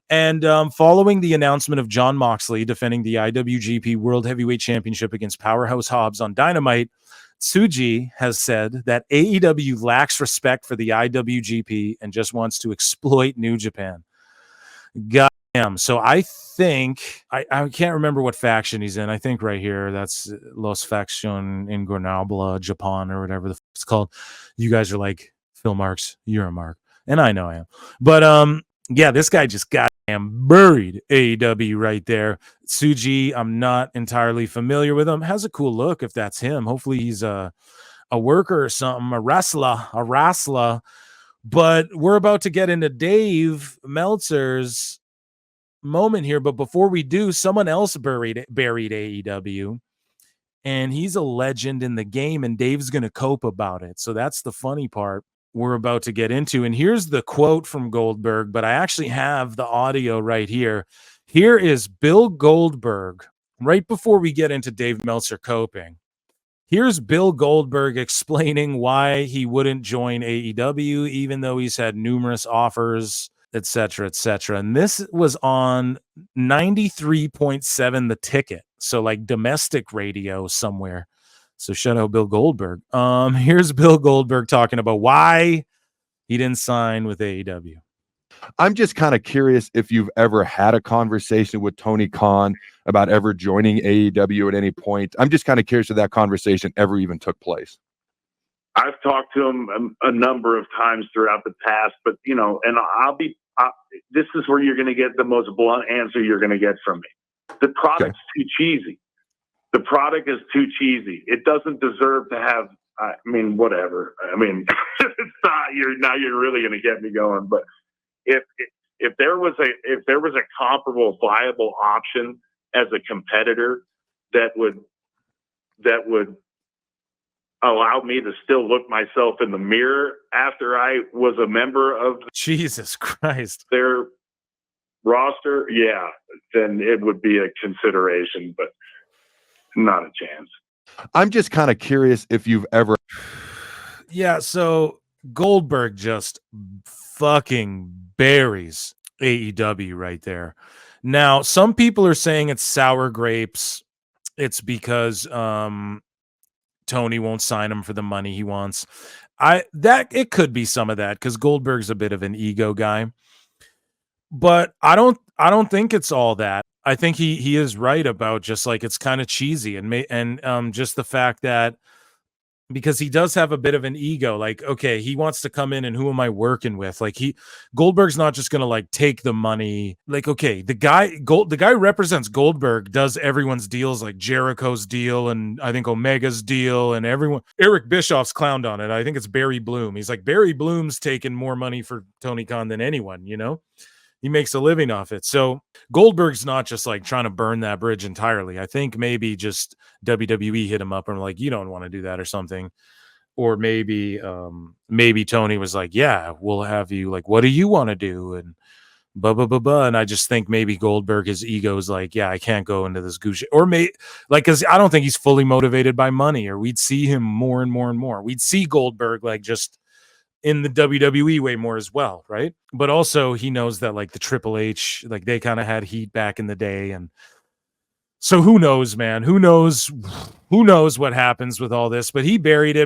And following the announcement of Jon Moxley defending the IWGP World Heavyweight Championship against Powerhouse Hobbs on Dynamite, Tsuji has said that AEW lacks respect for the IWGP and just wants to exploit New Japan. Goddamn. So I think, I can't remember what faction he's in. I think right here, that's Los Faction Ingobernable Japan or whatever the f it's called. You guys are like, Phil Marks, you're a mark. And I know I am. But yeah, this guy just goddamn buried AEW right there. Tsuji, I'm not entirely familiar with him. Has a cool look if that's him. Hopefully he's a worker or something, a wrestler. But we're about to get into Dave Meltzer's moment here. But before we do, someone else buried AEW. And he's a legend in the game, and Dave's going to cope about it. So that's the funny part we're about to get into. And here's the quote from Goldberg, but I actually have the audio right here. Here is Bill Goldberg right before we get into Dave Meltzer coping. Here's Bill Goldberg explaining why he wouldn't join AEW, even though he's had numerous offers, etc., etc. And this was on 93.7 The Ticket. So like domestic radio somewhere. So shout out Bill Goldberg. Here's Bill Goldberg talking about why he didn't sign with AEW. I'm just kind of curious if you've ever had a conversation with Tony Khan about ever joining AEW at any point. I'm just kind of curious if that conversation ever even took place. I've talked to him a number of times throughout the past, but and this is where you're going to get the most blunt answer you're going to get from me. The product's too cheesy. The product is too cheesy. It doesn't deserve to have, whatever. It's not, you're really going to get me going. But if there was a comparable viable option as a competitor that would allow me to still look myself in the mirror after I was a member of Jesus Christ, their roster, yeah, then it would be a consideration, but not a chance. I'm just kind of curious if you've ever. Yeah, so Goldberg just fucking buries AEW right there. Now, some people are saying it's sour grapes. It's because Tony won't sign him for the money he wants. It could be some of that because Goldberg's a bit of an ego guy. But I don't think it's all that. I think he is right about just like it's kind of cheesy and just the fact that because he does have a bit of an ego, like, okay, he wants to come in and who am I working with? Like Goldberg's not just going to like take the money. Like, okay, the guy represents Goldberg, does everyone's deals like Jericho's deal and I think Omega's deal and everyone. Eric Bischoff's clowned on it. I think it's Barry Bloom. He's like, Barry Bloom's taking more money for Tony Khan than anyone, He makes a living off it. So Goldberg's not just like trying to burn that bridge entirely. I think maybe just WWE hit him up and like, you don't want to do that or something. Or maybe Tony was like, yeah, we'll have you like, what do you want to do? And And I just think maybe Goldberg, his ego is like, yeah, I can't go into this goose. Or cause I don't think he's fully motivated by money, or we'd see him more and more and more. We'd see Goldberg like just in the WWE way more as well, right? But also he knows that like the Triple H, like they kind of had heat back in the day, and so who knows, man? Who knows what happens with all this? But he buried it.